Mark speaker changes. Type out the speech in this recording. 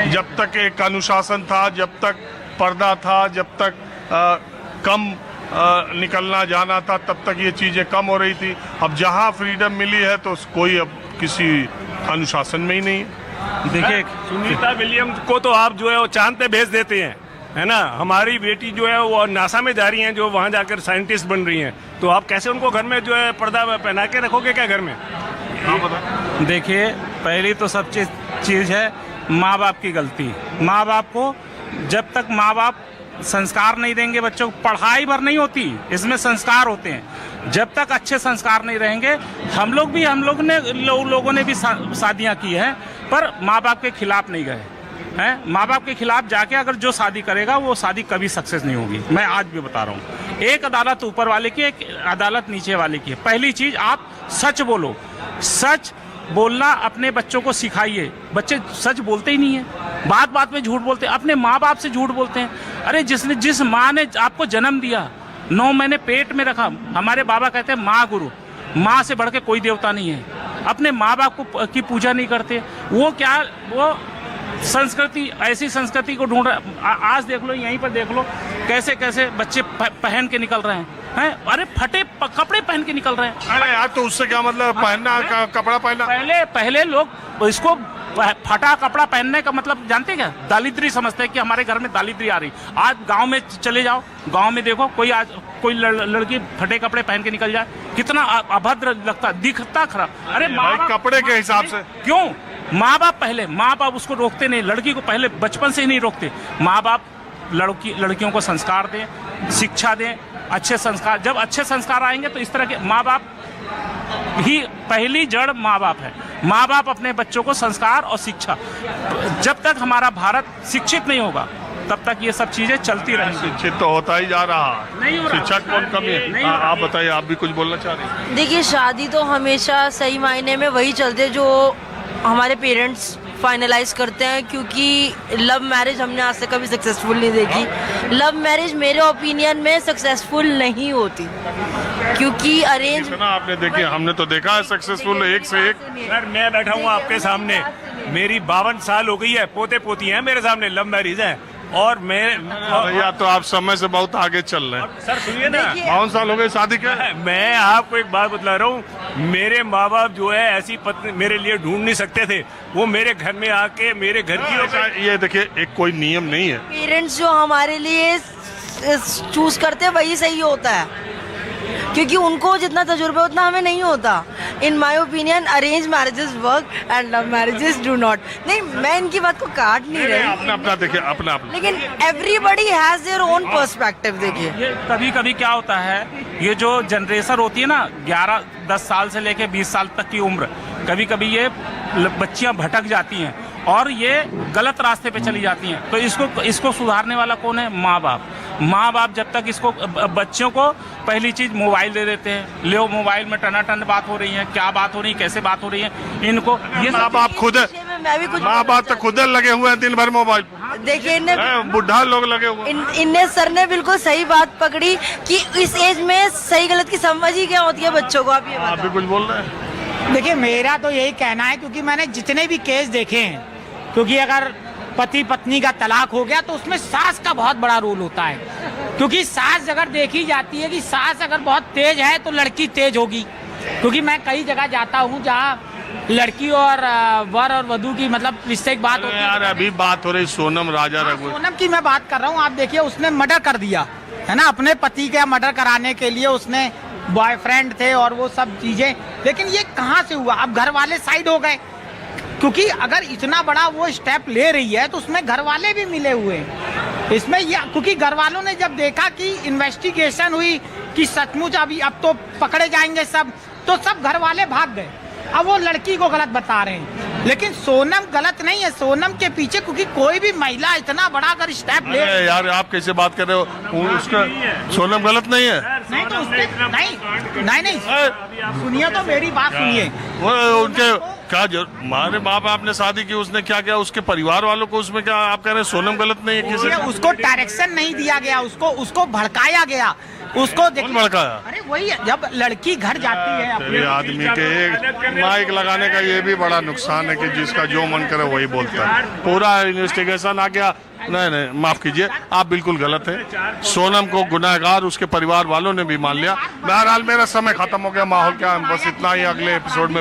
Speaker 1: जब तक एक अनुशासन था, जब तक पर्दा था, जब तक कम निकलना जाना था, तब तक ये चीज़ें कम हो रही थी। अब जहाँ फ्रीडम मिली है तो कोई अब किसी अनुशासन में ही नहीं है।
Speaker 2: देखिए,
Speaker 3: सुनीता विलियम्स को तो आप जो है वो चांद पे भेज देते हैं, है ना। हमारी बेटी जो है वो नासा में जा रही हैं, जो वहाँ जाकर साइंटिस्ट बन रही हैं, तो आप कैसे उनको घर में जो है पर्दा पहना के रखोगे क्या घर में?
Speaker 2: देखिए, पहली तो सब चीज़ है माँ बाप की गलती। माँ बाप को जब तक माँ बाप संस्कार नहीं देंगे, बच्चों को पढ़ाई भर नहीं होती, इसमें संस्कार होते हैं। जब तक अच्छे संस्कार नहीं रहेंगे, हम लोगों ने भी शादियां की हैं, पर माँ बाप के खिलाफ नहीं गए हैं। माँ बाप के खिलाफ जाके अगर जो शादी करेगा वो शादी कभी सक्सेस नहीं होगी। मैं आज भी बता रहा हूँ, एक अदालत ऊपर वाले की, एक अदालत नीचे वाले की है। पहली चीज, आप सच बोलो, सच बोलना अपने बच्चों को सिखाइए। बच्चे सच बोलते ही नहीं है, बात बात में झूठ बोलते हैं, अपने माँ बाप से झूठ बोलते हैं। अरे जिस माँ ने आपको जन्म दिया, 9 महीने पेट में रखा, हमारे बाबा कहते हैं माँ गुरु, माँ से बढ़ के कोई देवता नहीं है। अपने माँ बाप की पूजा नहीं करते, वो संस्कृति, ऐसी संस्कृति को ढूंढ रहा। आज देख लो, यहीं पर देख लो कैसे कैसे बच्चे पहन के निकल रहे हैं। अरे फटे कपड़े पहन के निकल रहे हैं।
Speaker 1: अरे यार, तो उससे क्या मतलब पहनना, कपड़ा पहनना?
Speaker 2: पहले लोग इसको फटा कपड़ा पहनने का मतलब जानते क्या? दालिद्री समझते हैं कि हमारे घर में दालिद्री आ रही। आज गांव में चले जाओ, गांव में देखो, कोई लड़की फटे कपड़े पहन के निकल जाए, कितना अभद्र लगता, दिखता खराब। अरे
Speaker 1: भाई, कपड़े के हिसाब से
Speaker 2: क्यों? माँ बाप उसको रोकते नहीं, लड़की को पहले बचपन से ही नहीं रोकते। माँ बाप लड़कियों को संस्कार दें, शिक्षा दें, अच्छे संस्कार। जब अच्छे संस्कार आएंगे तो इस तरह के माँ बाप ही पहली जड़ माँ बाप है। माँ बाप अपने बच्चों को संस्कार और शिक्षा, जब तक हमारा भारत शिक्षित नहीं होगा तब तक ये सब चीजें चलती रहेंगी।
Speaker 1: शिक्षित तो होता ही जा रहा है,
Speaker 2: नहीं हो रहा।
Speaker 1: शिक्षा कौन कमी है? आप बताइए, आप भी कुछ बोलना चाह रहे हैं?
Speaker 4: देखिए, शादी तो हमेशा सही मायने में वही चलते जो हमारे पेरेंट्स फाइनलाइज करते हैं, क्योंकि लव मैरिज हमने आज तक कभी सक्सेसफुल नहीं देखी। लव मैरिज मेरे ओपिनियन में सक्सेसफुल नहीं होती, क्योंकि अरेंज
Speaker 1: आपने देखी, हमने तो देखा है सक्सेसफुल, एक से एक।
Speaker 3: सर, मैं बैठा हूँ आपके सामने, मेरी 52 साल हो गई है, पोते पोती हैं मेरे सामने, लव मैरिज है। और
Speaker 1: भैया, तो आप समय से बहुत आगे चल रहे हैं।
Speaker 3: सर सुनिए ना,
Speaker 1: 52 साल हो गए शादी के।
Speaker 3: मैं आपको एक बात बतला रहा हूँ, मेरे माँ बाप जो है ऐसी पत्नी मेरे लिए ढूंढ नहीं सकते थे, वो मेरे घर में आके मेरे घर की।
Speaker 1: ये देखिए, एक कोई नियम नहीं है।
Speaker 4: पेरेंट्स जो हमारे लिए चूज करते हैं वही सही होता है, क्योंकि उनको जितना तजुर्बा उतना हमें नहीं होता। In my opinion arrange marriages work and love marriages do not. नहीं, मैं इनकी बात को काट नहीं रही,
Speaker 1: अपना देखिए, अपना
Speaker 4: लेकिन everybody has their own perspective. देखिए,
Speaker 2: ये कभी कभी क्या होता है, ये जो जनरेशन होती है ना, 10 साल से लेके 20 साल तक की उम्र, कभी कभी ये बच्चियां भटक जाती हैं और ये गलत रास्ते पे चली जाती हैं। तो इसको सुधारने वाला कौन है? माँ बाप जब तक इसको, बच्चों को पहली चीज मोबाइल दे देते हैं, ले मोबाइल में टनाटन बात हो रही है, क्या बात हो रही है, कैसे बात हो रही है, इनको ये
Speaker 1: माँ बाप खुद है, माँ बाप तो खुद लगे हुए हैं दिन भर मोबाइल।
Speaker 4: देखिए,
Speaker 1: बुढ़ा लोग लगे हुए।
Speaker 4: इनने सर ने बिल्कुल सही बात पकड़ी कि इस एज में सही गलत की समझ ही क्या होती है बच्चों को। आप ये
Speaker 1: आप भी कुछ बोल रहे हैं?
Speaker 5: देखिए, मेरा तो यही कहना है, क्योंकि मैंने जितने भी केस देखे हैं, क्योंकि अगर पति पत्नी का तलाक हो गया तो उसमें सास का बहुत बड़ा रोल होता है, क्योंकि सास अगर देखी जाती है कि सास अगर बहुत तेज है तो लड़की तेज होगी। क्योंकि मैं कई जगह जाता हूँ जहाँ लड़की और वर और वधू की मतलब रिश्ते की बात होती है।
Speaker 1: यार, अभी बात हो रही सोनम राजा रघु,
Speaker 5: सोनम की मैं बात कर रहा हूँ। आप देखिए, उसने मर्डर कर दिया है ना, अपने पति का मर्डर कराने के लिए उसने बॉयफ्रेंड थे और वो सब चीजें, लेकिन ये कहाँ से हुआ? अब घर वाले साइड हो गए, क्योंकि अगर इतना बड़ा वो स्टेप ले रही है तो उसमें घर वाले भी मिले हुए हैं इसमें। क्योंकि घर वालों ने जब देखा कि इन्वेस्टिगेशन हुई कि सचमुच अब तो पकड़े जाएंगे सब, तो सब घर वाले भाग गए। अब वो लड़की को गलत बता रहे हैं, लेकिन सोनम गलत नहीं है। सोनम के पीछे, क्योंकि कोई भी महिला इतना बड़ा अगर स्टेप ले,
Speaker 1: यार आप कैसे बात कर रहे हो? उसका सोनम गलत नहीं है।
Speaker 5: नहीं तो उसने नहीं सुनिए तो मेरी बात सुनिए।
Speaker 1: वो उनके क्या हमारे माँ बाप ने शादी की, उसने क्या किया, उसके परिवार वालों को उसमें क्या आप कह रहे हैं सोनम गलत नहीं है? किसी
Speaker 5: उसको डायरेक्शन नहीं दिया गया, उसको भड़काया गया उसको
Speaker 1: कौन
Speaker 5: देखिए।
Speaker 1: भड़काया?
Speaker 5: अरे वही जब लड़की घर जाती है
Speaker 1: ये आदमी के एक माइक लगाने का ये भी बड़ा नुकसान है कि जिसका जो मन करे वही बोलता है। पूरा इन्वेस्टिगेशन आ गया। नहीं, माफ कीजिए, आप बिल्कुल गलत है। सोनम को गुनहगार उसके परिवार वालों ने भी मान लिया। बहरहाल मेरा समय खत्म हो गया, माहौल क्या, बस इतना ही, अगले एपिसोड में